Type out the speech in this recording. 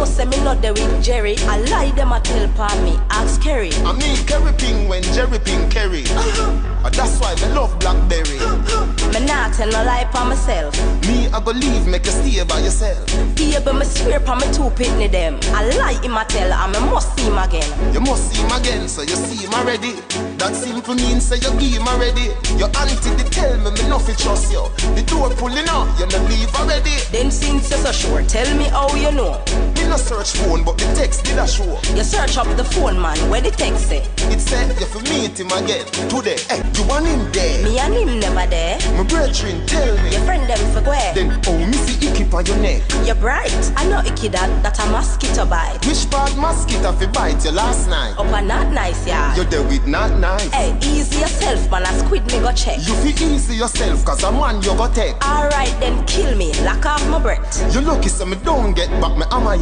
say me not there with Jerry. I lie them a tell pa me, Ask Kerry. I mean Kerry ping when Jerry ping Kerry. That's why me love Blackberry. Me not tell no lie pa myself. Me I go leave, make you stay by yourself. Baby, me swear pa me two pitney them. I lie him a tell and me must see him again. You must see him again, so you see him already. That simple means say you give him already. Your auntie they tell me nothing trust you. The door pulling up, you no leave already. Then since you're so sure, tell me how you know. Me no search phone, but the text did a show. You search up the phone man, where the text say? It said you fi meet him again today. Hey, you want him there? Me and him never there. My brethren tell me. Your friend them for where? Then oh me see icky on your neck. You're bright. I know icky that a mosquito bite. Which part mosquito fi bite you last night? Up a not nice, yeah. You there with not nice. Hey, easy yourself, man. A squid me go check. You fi easy yourself, cause a man you go take. Alright then, kill me. Lock off my breath. You lucky so me don't get back me hammer.